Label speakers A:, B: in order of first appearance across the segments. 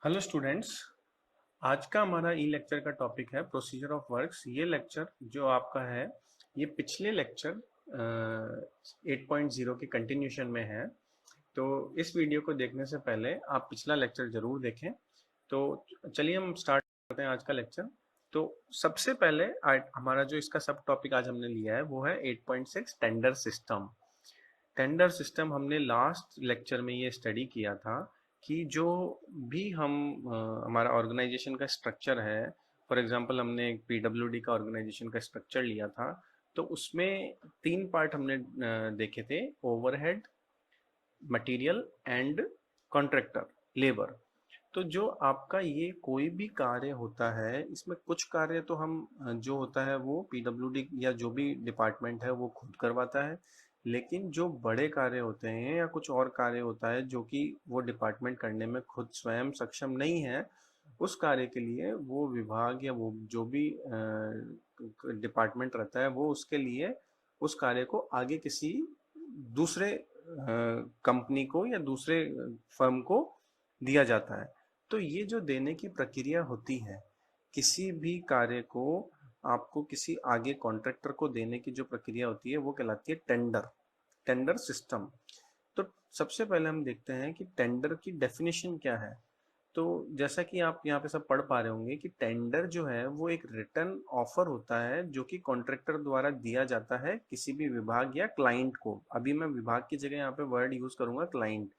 A: Hello students. आज का हमारा ई लेक्चर का टॉपिक है प्रोसीजर ऑफ वर्क्स। ये लेक्चर जो आपका है ये पिछले लेक्चर 8.0 के कंटिन्यूशन में है। तो इस वीडियो को देखने से पहले आप पिछला लेक्चर जरूर देखें। तो चलिए हम स्टार्ट करते हैं आज का लेक्चर। तो सबसे पहले हमारा जो इसका सब टॉपिक आज हमने लिया है वो है 8.6 टेंडर सिस्टम। टेंडर सिस्टम हमने लास्ट लेक्चर में ये स्टडी किया था कि जो भी हमारा ऑर्गेनाइजेशन का स्ट्रक्चर है, फॉर एग्जांपल हमने एक पीडब्ल्यूडी का ऑर्गेनाइजेशन का स्ट्रक्चर लिया था। तो उसमें तीन पार्ट हमने देखे थे: overhead, material and contractor, labour. तो जो आपका ये कोई भी कार्य होता है, इसमें कुछ कार्य तो हम जो होता है वो पीडब्ल्यूडी या जो भी डिपार्टमेंट है वो खुद करवाता है। लेकिन जो बड़े कार्य होते हैं या कुछ और कार्य होता है जो कि वो डिपार्टमेंट करने में खुद स्वयं सक्षम नहीं है, उस कार्य के लिए वो विभाग या वो जो भी डिपार्टमेंट रहता है वो उसके लिए उस कार्य को आगे किसी दूसरे कंपनी को या दूसरे फर्म को दिया जाता है। तो ये जो देने की प्रक्रिया होती है, किसी भी कार्य को आपको किसी आगे कॉन्ट्रैक्टर को देने की जो प्रक्रिया होती है वो कहलाती है टेंडर, टेंडर सिस्टम। तो सबसे पहले हम देखते हैं कि टेंडर की डेफिनेशन क्या है। तो जैसा कि आप यहाँ पे सब पढ़ पा रहे होंगे कि टेंडर जो है वो एक रिटर्न ऑफर होता है जो कि कॉन्ट्रैक्टर द्वारा दिया जाता है किसी भी विभाग या क्लाइंट को। अभी मैं विभाग की जगह यहाँ पे वर्ड यूज करूंगा क्लाइंट।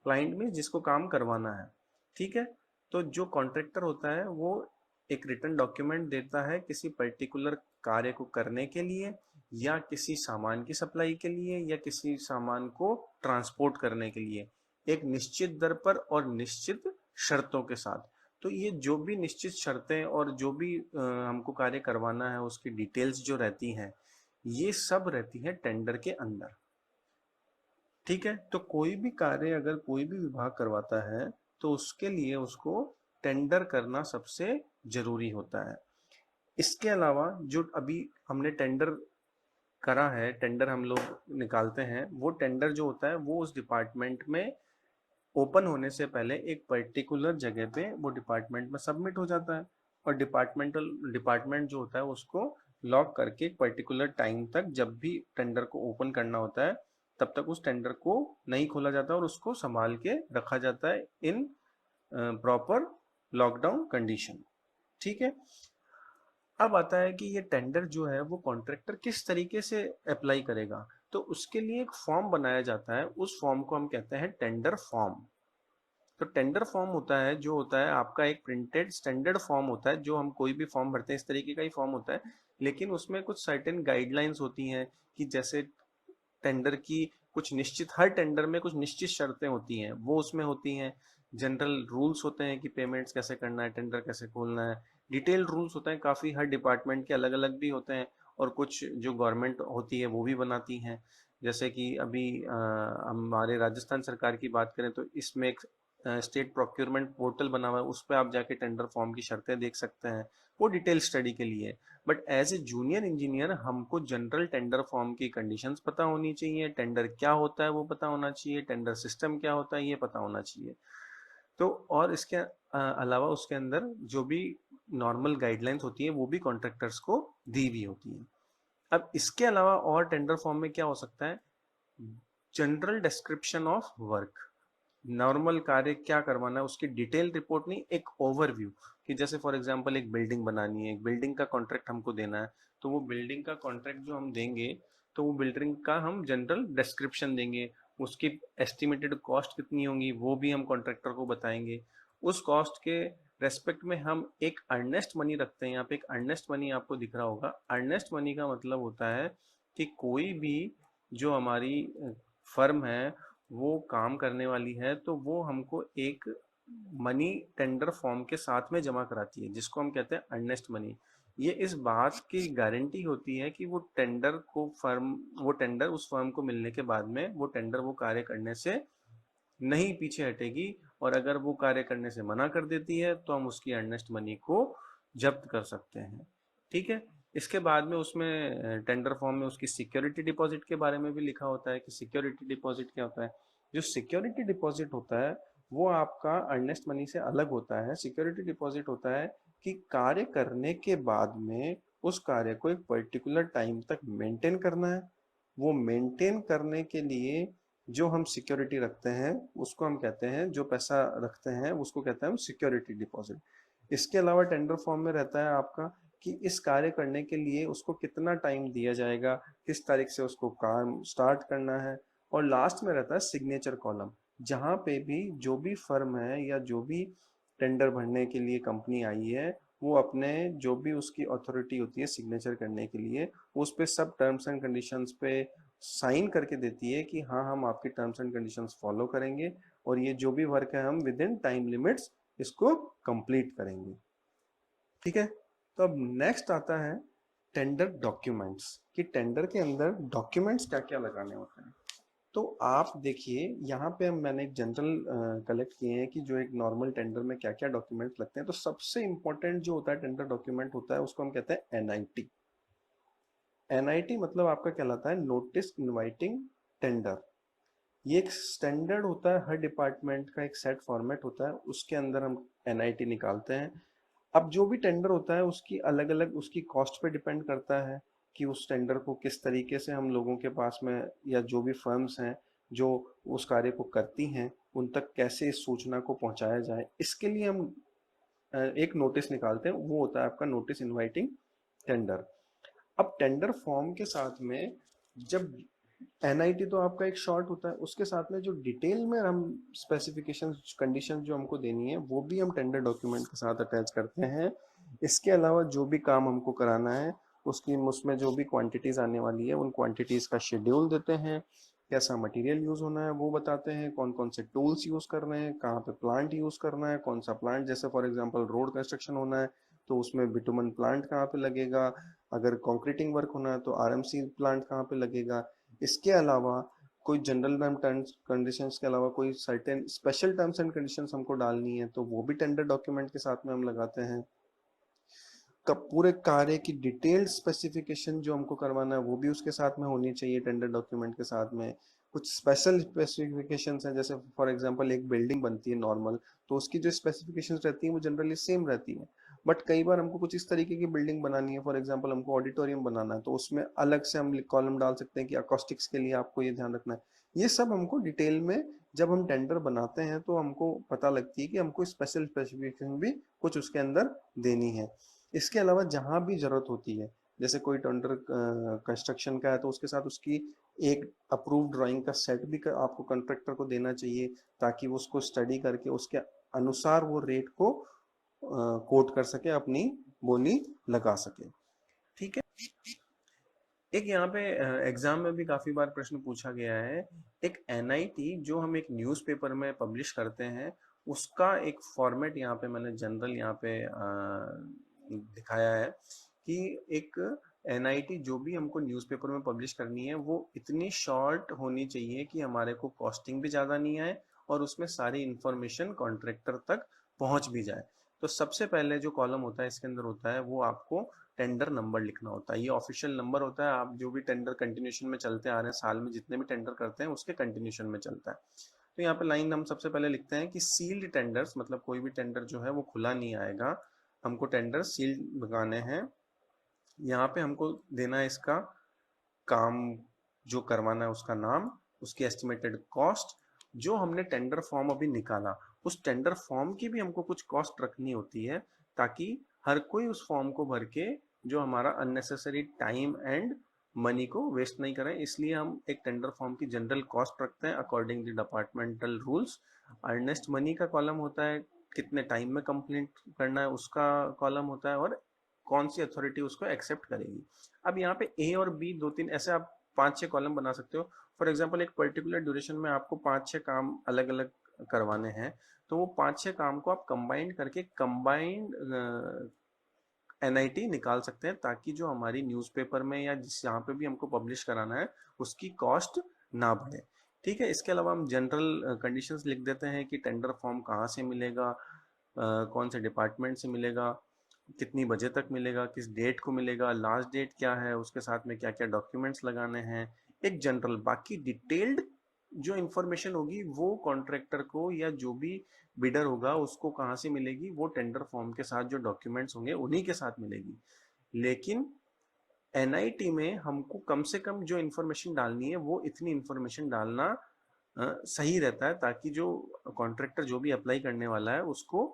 A: क्लाइंट में जिसको काम करवाना है, ठीक है। तो जो कॉन्ट्रैक्टर होता है वो एक रिटर्न डॉक्यूमेंट देता है किसी पर्टिकुलर कार्य को करने के लिए, या किसी सामान की सप्लाई के लिए, या किसी सामान को ट्रांसपोर्ट करने के लिए, एक निश्चित दर पर और निश्चित शर्तों के साथ। तो ये जो भी निश्चित शर्तें और जो भी हमको कार्य करवाना है उसकी डिटेल्स जो रहती हैं, ये सब रहती है टेंडर के अंदर, ठीक है। तो कोई भी कार्य अगर कोई भी विभाग करवाता है तो उसके लिए उसको टेंडर करना सबसे जरूरी होता है। इसके अलावा जो अभी हमने टेंडर करा है, टेंडर हम लोग निकालते हैं, वो टेंडर जो होता है वो उस डिपार्टमेंट में ओपन होने से पहले एक पर्टिकुलर जगह पे वो डिपार्टमेंट में सबमिट हो जाता है। और डिपार्टमेंट जो होता है उसको लॉक करके एक पर्टिकुलर टाइम तक, जब भी टेंडर को ओपन करना होता है तब तक उस टेंडर को नहीं खोला जाता और उसको संभाल के रखा जाता है इन प्रॉपर लॉकडाउन कंडीशन, ठीक है। अब आता है कि ये टेंडर जो है वो कॉन्ट्रैक्टर किस तरीके से अप्लाई करेगा। तो उसके लिए एक फॉर्म बनाया जाता है, उस फॉर्म को हम कहते हैं टेंडर फॉर्म। तो टेंडर फॉर्म होता है जो होता है आपका एक प्रिंटेड स्टैंडर्ड फॉर्म होता है, जो हम कोई भी फॉर्म भरते हैं इस तरीके का ही फॉर्म होता है। लेकिन उसमें कुछ सर्टेन गाइडलाइंस होती हैं कि जैसे टेंडर की कुछ निश्चित, हर टेंडर में कुछ निश्चित शर्तें होती हैं वो उसमें होती हैं। जनरल रूल्स होते हैं कि पेमेंट्स कैसे करना है, टेंडर कैसे खोलना है। डिटेल्ड रूल्स होते हैं काफ़ी, हर डिपार्टमेंट के अलग अलग भी होते हैं। और कुछ जो गवर्नमेंट होती है वो भी बनाती हैं। जैसे कि अभी हमारे राजस्थान सरकार की बात करें तो इसमें एक स्टेट प्रोक्योरमेंट पोर्टल बना हुआ है, उस पर आप जाके टेंडर फॉर्म की शर्तें देख सकते हैं। वो डिटेल स्टडी के लिए। But as a junior engineer हमको जनरल टेंडर फॉर्म की कंडीशंस पता होनी चाहिए, टेंडर क्या होता है वो पता होना चाहिए, टेंडर सिस्टम क्या होता है ये पता होना चाहिए। तो और इसके अलावा उसके अंदर जो भी नॉर्मल गाइडलाइंस होती है वो भी कॉन्ट्रैक्टर्स को दी हुई होती है। अब इसके अलावा और टेंडर फॉर्म में क्या हो सकता है: general description of work, normal कार्य क्या करवाना है उसकी डिटेल रिपोर्ट नहीं, एक ओवरव्यू। कि जैसे फॉर एग्जांपल एक बिल्डिंग बनानी है, एक बिल्डिंग का कॉन्ट्रैक्ट हमको देना है, तो वो बिल्डिंग का कॉन्ट्रैक्ट जो हम देंगे तो वो बिल्डिंग का हम जनरल डिस्क्रिप्शन देंगे। उसकी एस्टिमेटेड कॉस्ट कितनी होंगी वो भी हम कॉन्ट्रैक्टर को बताएंगे। उस कॉस्ट के रेस्पेक्ट में हम एक अर्नेस्ट मनी रखते हैं। यहाँ पे एक अर्नेस्ट मनी आपको दिख रहा होगा। अर्नेस्ट मनी का मतलब होता है कि कोई भी जो हमारी फर्म है वो काम करने वाली है तो वो हमको एक मनी टेंडर फॉर्म के साथ में जमा कराती है, जिसको हम कहते हैं अर्नेस्ट मनी। ये इस बात की गारंटी होती है कि वो टेंडर उस फर्म को मिलने के बाद में वो टेंडर वो कार्य करने से नहीं पीछे हटेगी। और अगर वो कार्य करने से मना कर देती है तो हम उसकी अर्नेस्ट मनी को जब्त कर सकते हैं, ठीक है। इसके बाद में उसमें टेंडर फॉर्म में उसकी सिक्योरिटी डिपॉजिट के बारे में भी लिखा होता है कि सिक्योरिटी डिपॉजिट क्या होता है। जो सिक्योरिटी डिपॉजिट होता है वो आपका अर्नेस्ट मनी से अलग होता है। सिक्योरिटी डिपॉजिट होता है कि कार्य करने के बाद में उस कार्य को एक पर्टिकुलर टाइम तक मेंटेन करना है। वो मेंटेन करने के लिए जो हम सिक्योरिटी रखते हैं उसको हम कहते हैं, जो पैसा रखते हैं उसको कहते हैं हम सिक्योरिटी डिपॉजिट। इसके अलावा टेंडर फॉर्म में रहता है आपका कि इस कार्य करने के लिए उसको कितना टाइम दिया जाएगा, किस तारीख से उसको काम स्टार्ट करना है। और लास्ट में रहता है सिग्नेचर कॉलम, जहाँ पे भी जो भी फर्म है या जो भी टेंडर भरने के लिए कंपनी आई है, वो अपने जो भी उसकी अथॉरिटी होती है सिग्नेचर करने के लिए, उस पे सब टर्म्स एंड कंडीशंस पे साइन करके देती है कि हाँ हम आपकी टर्म्स एंड कंडीशंस फॉलो करेंगे और ये जो भी वर्क है हम विद इन टाइम लिमिट्स इसको कंप्लीट करेंगे। ठीक है। तो अब नेक्स्ट आता है टेंडर डॉक्यूमेंट्स, कि टेंडर के अंदर डॉक्यूमेंट्स क्या क्या लगाने होते हैं। तो आप देखिए यहाँ पे मैंने एक जनरल कलेक्ट किए हैं कि जो एक नॉर्मल टेंडर में क्या क्या डॉक्यूमेंट्स लगते हैं। तो सबसे इंपॉर्टेंट जो होता है टेंडर डॉक्यूमेंट होता है उसको हम कहते हैं एनआईटी। एनआईटी मतलब आपका कहलाता है नोटिस इनवाइटिंग टेंडर। ये एक स्टैंडर्ड होता है, हर डिपार्टमेंट का एक सेट फॉर्मेट होता है, उसके अंदर हम एनआईटी निकालते हैं। अब जो भी टेंडर होता है उसकी अलग अलग उसकी कॉस्ट पे डिपेंड करता है कि उस टेंडर को किस तरीके से हम लोगों के पास में या जो भी फर्म्स हैं जो उस कार्य को करती हैं उन तक कैसे इस सूचना को पहुंचाया जाए। इसके लिए हम एक नोटिस निकालते हैं, वो होता है आपका नोटिस इनवाइटिंग टेंडर। अब टेंडर फॉर्म के साथ में जब एनआईटी तो आपका एक शॉर्ट होता है, उसके साथ में जो डिटेल में हम स्पेसिफिकेशन कंडीशन जो हमको देनी है वो भी हम टेंडर डॉक्यूमेंट के साथ अटैच करते हैं। इसके अलावा जो भी काम हमको कराना है उसकी उसमें जो भी क्वांटिटीज आने वाली है उन क्वांटिटीज का शेड्यूल देते हैं, कैसा मटेरियल यूज होना है वो बताते हैं, कौन कौन से टूल्स यूज करने हैं, कहाँ पे प्लांट यूज करना है, कौन सा प्लांट, जैसे फॉर एग्जांपल रोड कंस्ट्रक्शन होना है तो उसमें बिटुमन प्लांट कहाँ पे लगेगा, अगर कंक्रीटिंग वर्क होना है तो आरएमसी प्लांट कहाँ पे लगेगा। इसके अलावा कोई जनरल टर्म्स कंडीशंस के अलावा कोई certain special terms and conditions हमको डालनी है तो वो भी टेंडर डॉक्यूमेंट के साथ में हम लगाते हैं। कब पूरे कार्य की डिटेल्ड स्पेसिफिकेशन जो हमको करवाना है वो भी उसके साथ में होनी चाहिए टेंडर डॉक्यूमेंट के साथ में। कुछ स्पेशल स्पेसिफिकेशंस हैं, जैसे फॉर एग्जांपल एक बिल्डिंग बनती है नॉर्मल तो उसकी जो स्पेसिफिकेशंस रहती हैं वो जनरली सेम रहती हैं। बट कई बार हमको कुछ इस तरीके की बिल्डिंग बनानी है, फॉर एग्जांपल हमको ऑडिटोरियम बनाना है तो उसमें अलग से हम कॉलम डाल सकते हैं कि अकॉस्टिक्स के लिए आपको ये ध्यान रखना है। ये सब हमको डिटेल में जब हम टेंडर बनाते हैं तो हमको पता लगती है कि हमको स्पेशल स्पेसिफिकेशन भी कुछ उसके अंदर देनी है। इसके अलावा जहां भी जरूरत होती है, जैसे कोई टेंडर कंस्ट्रक्शन का है तो उसके साथ उसकी एक अप्रूव ड्राइंग का सेट भी आपको कॉन्ट्रैक्टर को देना चाहिए ताकि वो उसको स्टडी करके उसके अनुसार वो रेट को कोट कर सके, अपनी बोली लगा सके। ठीक है। एक यहाँ पे एग्जाम में भी काफी बार प्रश्न पूछा गया है, एक एनआईटी जो हम एक न्यूज़पेपर में पब्लिश करते हैं उसका एक फॉर्मेट यहाँ पे मैंने जनरल यहाँ पे दिखाया है कि एक एनआईटी जो भी हमको न्यूज़पेपर में पब्लिश करनी है वो इतनी शॉर्ट होनी चाहिए कि हमारे को कॉस्टिंग भी ज़्यादा नहीं आए और उसमें सारी इंफॉर्मेशन कॉन्ट्रैक्टर तक पहुंच भी जाए। तो सबसे पहले जो कॉलम होता है इसके अंदर होता है वो आपको टेंडर नंबर लिखना होता है। ये ऑफिशियल नंबर होता है, आप जो भी टेंडर कंटिन्यूशन में चलते आ रहे हैं साल में जितने भी टेंडर करते हैं उसके कंटिन्यूशन में चलता है। तो यहाँ पे लाइन हम सबसे पहले लिखते हैं कि सील्ड टेंडर्स, मतलब कोई भी टेंडर जो है वो खुला नहीं आएगा, हमको टेंडर सील्ड लगाने हैं। यहाँ पे हमको देना है इसका काम जो करवाना है उसका नाम, उसकी एस्टिमेटेड कॉस्ट, जो हमने टेंडर फॉर्म अभी निकाला उस टेंडर फॉर्म की भी हमको कुछ कॉस्ट रखनी होती है ताकि हर कोई उस फॉर्म को भर के जो हमारा अननेसेसरी टाइम एंड मनी को वेस्ट नहीं करें। इसलिए हम एक टेंडर फॉर्म की जनरल कॉस्ट रखते हैं according the departmental rules. Earnest money का कॉलम होता है, कितने टाइम में कंप्लीट करना है उसका कॉलम होता है, और कौन सी अथॉरिटी उसको एक्सेप्ट करेगी। अब यहाँ पे ए और बी दो तीन ऐसे आप 5-6 कॉलम बना सकते हो। फॉर एग्जांपल एक पर्टिकुलर ड्यूरेशन में आपको 5-6 काम अलग अलग करवाने हैं तो वो 5-6 काम को आप कंबाइंड करके कंबाइंड एनआईटी निकाल सकते हैं ताकि जो हमारी न्यूज़पेपर में या जिस यहाँ पे भी हमको पब्लिश कराना है उसकी कॉस्ट ना बढ़े। ठीक है। इसके अलावा हम जनरल कंडीशंस लिख देते हैं कि टेंडर फॉर्म कहाँ से मिलेगा, कौन से डिपार्टमेंट से मिलेगा, कितनी बजे तक मिलेगा, किस डेट को मिलेगा, लास्ट डेट क्या है, उसके साथ में क्या क्या डॉक्यूमेंट्स लगाने हैं, एक जनरल। बाकी डिटेल्ड जो इंफॉर्मेशन होगी वो कॉन्ट्रैक्टर को या जो भी बिडर होगा उसको कहाँ से मिलेगी, वो टेंडर फॉर्म के साथ जो डॉक्यूमेंट्स होंगे उन्हीं के साथ मिलेगी। लेकिन एनआईटी में हमको कम से कम जो इन्फॉर्मेशन डालनी है वो इतनी इन्फॉर्मेशन डालना सही रहता है, ताकि जो कॉन्ट्रैक्टर जो भी अप्लाई करने वाला है उसको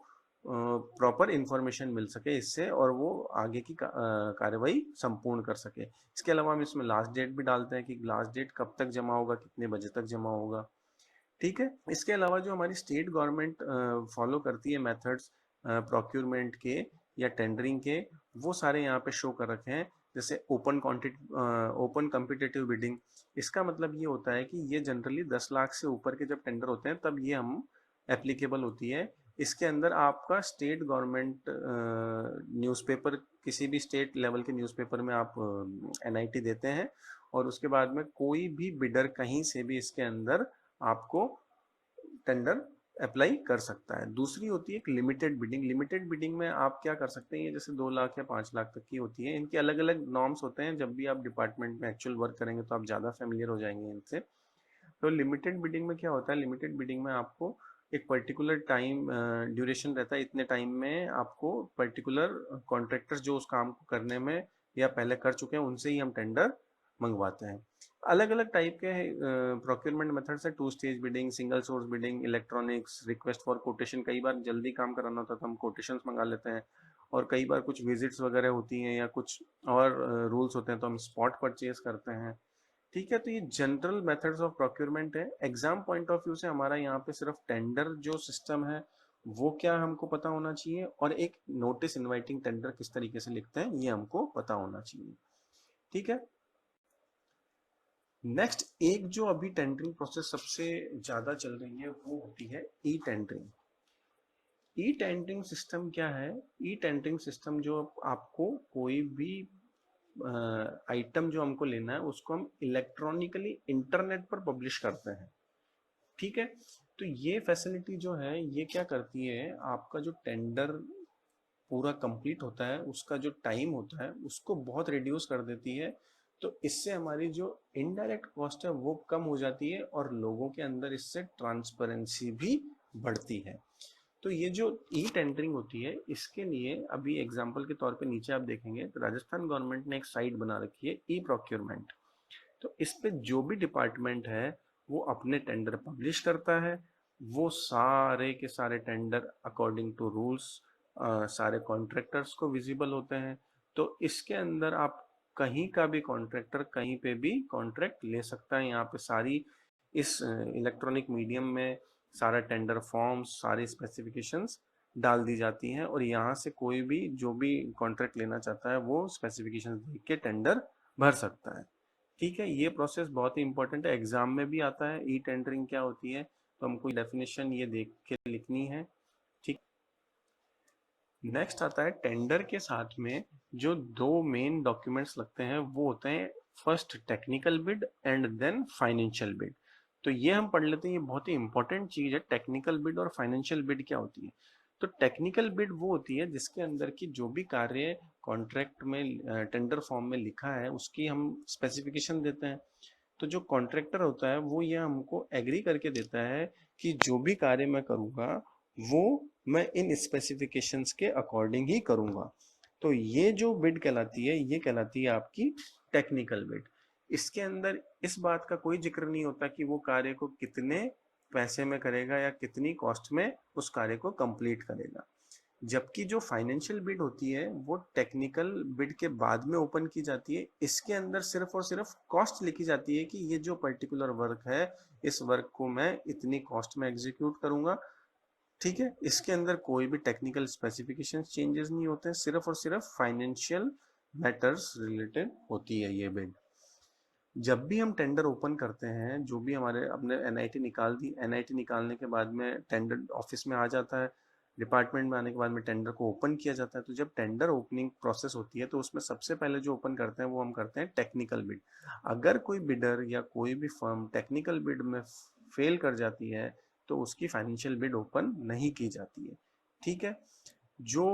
A: प्रॉपर इंफॉर्मेशन मिल सके इससे, और वो आगे की कार्रवाई संपूर्ण कर सके। इसके अलावा हम इसमें लास्ट डेट भी डालते हैं कि लास्ट डेट कब तक जमा होगा, कितने बजे तक जमा होगा। ठीक है, इसके अलावा जो हमारी स्टेट गवर्नमेंट फॉलो करती है मेथड्स प्रोक्यूरमेंट के या टेंडरिंग के, वो सारे यहाँ पे शो कर रखे हैं। जैसे ओपन कॉम्पिटिटिव बिडिंग, इसका मतलब ये होता है कि ये जनरली 10 लाख से ऊपर के जब टेंडर होते हैं तब ये हम एप्लीकेबल होती है। इसके अंदर आपका स्टेट गवर्नमेंट न्यूज़पेपर, किसी भी स्टेट लेवल के न्यूज़पेपर में आप एनआईटी देते हैं, और उसके बाद में कोई भी बिडर कहीं से भी इसके अंदर आपको टेंडर अप्लाई कर सकता है। दूसरी होती है एक लिमिटेड बिडिंग। लिमिटेड बिडिंग में आप क्या कर सकते हैं, ये जैसे 2 लाख या 5 लाख तक की होती है। इनके अलग अलग नॉर्म्स होते हैं, जब भी आप डिपार्टमेंट में एक्चुअल वर्क करेंगे तो आप ज़्यादा फेमिलियर हो जाएंगे इनसे। तो लिमिटेड बिडिंग में क्या होता है, लिमिटेड बिडिंग में आपको एक पर्टिकुलर टाइम ड्यूरेशन रहता है, इतने टाइम में आपको पर्टिकुलर कॉन्ट्रैक्टर्स जो उस काम को करने में या पहले कर चुके हैं उनसे ही हम टेंडर मंगवाते हैं। अलग अलग टाइप के प्रोक्योरमेंट मेथड्स है, 2 stage bidding, single source bidding, electronics, request for quotation. कई बार जल्दी काम कराना होता है तो हम कोटेशंस मंगा लेते हैं, और कई बार कुछ विजिट्स वगैरह होती हैं या कुछ और रूल्स होते हैं तो हम स्पॉट परचेज करते हैं। ठीक है, तो ये जनरल मेथड्स ऑफ प्रोक्योरमेंट है। एग्जाम पॉइंट ऑफ व्यू से हमारा यहाँ पे सिर्फ टेंडर जो सिस्टम है वो क्या हमको पता होना चाहिए, और एक नोटिस इनवाइटिंग टेंडर किस तरीके से लिखते हैं ये हमको पता होना चाहिए। ठीक है, नेक्स्ट एक जो अभी टेंडरिंग प्रोसेस सबसे ज्यादा चल रही है वो होती है e tendering. E tendering system क्या है? ई टेंडरिंग सिस्टम जो आपको कोई भी आइटम जो हमको लेना है उसको हम इलेक्ट्रॉनिकली इंटरनेट पर पब्लिश करते हैं। ठीक है, तो ये फैसिलिटी जो है ये क्या करती है, आपका जो टेंडर पूरा कंप्लीट होता है उसका जो टाइम होता है उसको बहुत रिड्यूस कर देती है। तो इससे हमारी जो इनडायरेक्ट कॉस्ट है वो कम हो जाती है, और लोगों के अंदर इससे ट्रांसपेरेंसी भी बढ़ती है। तो ये जो ई टेंडरिंग होती है इसके लिए अभी एग्जांपल के तौर पे नीचे आप देखेंगे तो राजस्थान गवर्नमेंट ने एक साइट बना रखी है ई प्रोक्योरमेंट। तो इस पे जो भी डिपार्टमेंट है वो अपने टेंडर पब्लिश करता है। वो सारे के सारे टेंडर अकॉर्डिंग टू रूल्स सारे कॉन्ट्रैक्टर्स को विजिबल होते हैं। तो इसके अंदर आप कहीं का भी कॉन्ट्रैक्टर कहीं पे भी कॉन्ट्रैक्ट ले सकता है। यहाँ पे सारी इस इलेक्ट्रॉनिक मीडियम में सारा टेंडर फॉर्म्स, सारी स्पेसिफिकेशंस डाल दी जाती हैं, और यहाँ से कोई भी जो भी कॉन्ट्रैक्ट लेना चाहता है वो स्पेसिफिकेशंस देख के टेंडर भर सकता है। ठीक है, ये प्रोसेस बहुत ही इंपॉर्टेंट है, एग्जाम में भी आता है ई टेंडरिंग क्या होती है, तो हमको डेफिनेशन ये देख के लिखनी है। ठीक, नेक्स्ट आता है टेंडर के साथ में जो दो मेन डॉक्यूमेंट्स लगते हैं वो होते हैं first technical bid and then financial bid. तो ये हम पढ़ लेते हैं, ये बहुत ही इंपॉर्टेंट चीज है, टेक्निकल बिड और फाइनेंशियल बिड क्या होती है। तो टेक्निकल बिड वो होती है जिसके अंदर की जो भी कार्य कॉन्ट्रैक्ट में टेंडर फॉर्म में लिखा है उसकी हम स्पेसिफिकेशन देते हैं। तो जो कॉन्ट्रैक्टर होता है वो ये हमको एग्री करके देता है कि जो भी कार्य मैं करूँगा वो मैं इन स्पेसिफिकेशंस के अकॉर्डिंग ही करूँगा। तो ये जो बिड कहलाती है ये कहलाती है आपकी टेक्निकल बिड। इसके अंदर इस बात का कोई जिक्र नहीं होता कि वो कार्य को कितने पैसे में करेगा या कितनी कॉस्ट में उस कार्य को कंप्लीट करेगा। जबकि जो फाइनेंशियल बिड होती है वो टेक्निकल बिड के बाद में ओपन की जाती है। इसके अंदर सिर्फ और सिर्फ कॉस्ट लिखी जाती है कि ये जो पर्टिकुलर वर्क है इस वर्क को मैं इतनी कॉस्ट में एग्जीक्यूट करूंगा। ठीक है, इसके अंदर कोई भी टेक्निकल स्पेसिफिकेशन चेंजेस नहीं होते हैं, सिर्फ और सिर्फ फाइनेंशियल मैटर्स रिलेटेड होती है ये बिड। जब भी हम टेंडर ओपन करते हैं, जो भी हमारे अपने एनआईटी निकाल दी, एनआईटी निकालने के बाद में टेंडर ऑफिस में आ जाता है, डिपार्टमेंट में आने के बाद में टेंडर को ओपन किया जाता है। तो जब टेंडर ओपनिंग प्रोसेस होती है तो उसमें सबसे पहले जो ओपन करते हैं वो हम करते हैं टेक्निकल बिड। अगर कोई बिडर या कोई भी फर्म टेक्निकल बिड में फेल कर जाती है तो उसकी फाइनेंशियल बिड ओपन नहीं की जाती है। ठीक है, जो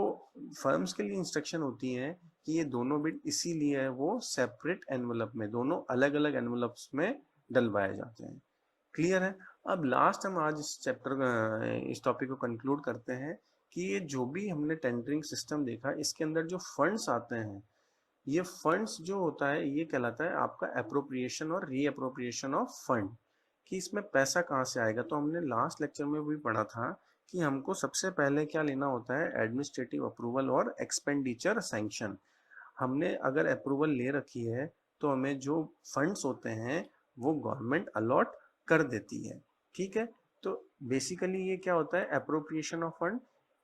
A: फर्म्स के लिए इंस्ट्रक्शन होती हैं कि ये दोनों बिड इसीलिए वो सेपरेट एनवलप में, दोनों अलग अलग एनवलप्स में डलवाए जाते हैं। क्लियर है। अब लास्ट हम आज इस चैप्टर इस टॉपिक को कंक्लूड करते हैं कि ये जो भी हमने टेंडरिंग सिस्टम देखा, इसके अंदर जो फंड्स आते हैं, ये फंड्स जो होता है ये कहलाता है आपका अप्रोप्रिएशन और रीअप्रोप्रिएशन ऑफ फंड, कि इसमें पैसा कहाँ से आएगा। तो हमने लास्ट लेक्चर में भी पढ़ा था कि हमको सबसे पहले क्या लेना होता है, एडमिनिस्ट्रेटिव अप्रूवल और एक्सपेंडिचर सैंक्शन। हमने अगर अप्रूवल ले रखी है तो हमें जो फंड्स होते हैं वो गवर्नमेंट अलॉट कर देती है, ठीक है। तो बेसिकली ये क्या होता है, appropriation of fund,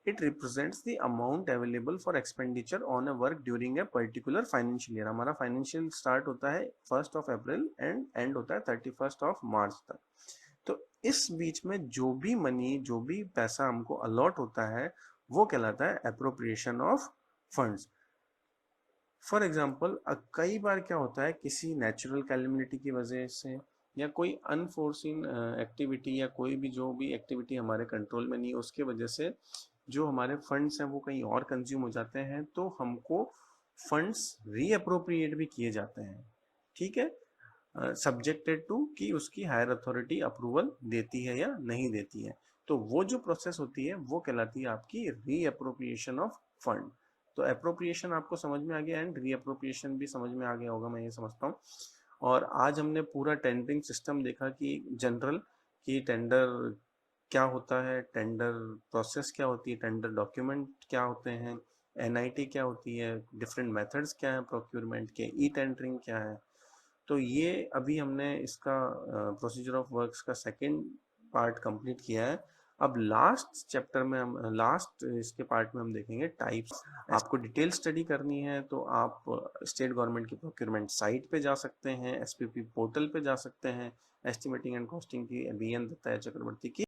A: it represents the amount available for expenditure on a work during a particular financial year. हमारा फाइनेंशियल स्टार्ट होता है 1 अप्रैल एंड एंड होता है 31 तक। तो इस बीच में जो भी मनी, जो भी पैसा हमको अलॉट होता है वो कहलाता है appropriation of funds. For example कई बार क्या होता है, किसी नेचुरल कैलेमिटी की वजह से या कोई अनफोर्सिन एक्टिविटी या कोई भी जो भी एक्टिविटी हमारे कंट्रोल में नहीं है उसके वजह से जो हमारे फंड्स हैं वो कहीं और कंज्यूम हो जाते हैं, तो हमको फंड्स रीअप्रोप्रिएट भी किए जाते हैं, ठीक है, सब्जेक्टेड टू कि उसकी हायर अथॉरिटी अप्रूवल देती है या नहीं देती है। तो वो जो प्रोसेस होती है वो कहलाती है आपकी रीअप्रोप्रिएशन ऑफ फंड। तो अप्रोप्रिएशन आपको समझ में आ गया एंड रीअप्रोप्रिएशन भी समझ में आ गया होगा, मैं ये समझता हूँ। और आज हमने पूरा टेंडरिंग सिस्टम देखा कि जनरल, कि टेंडर क्या होता है, टेंडर प्रोसेस क्या होती है, टेंडर डॉक्यूमेंट क्या होते हैं, एनआईटी क्या होती है, डिफरेंट मेथड्स क्या है प्रोक्यूरमेंट के, ई टेंडरिंग क्या है। तो ये अभी हमने इसका प्रोसीजर ऑफ वर्क्स का सेकंड पार्ट कंप्लीट किया है। अब लास्ट चैप्टर में हम, लास्ट इसके पार्ट में हम देखेंगे टाइप्स। आपको डिटेल स्टडी करनी है तो आप स्टेट गवर्नमेंट की प्रोक्योरमेंट साइट पे जा सकते हैं, एसपीपी पोर्टल पे जा सकते हैं, एस्टिमेटिंग एंड कॉस्टिंग की बी एन दत्ता चक्रवर्ती की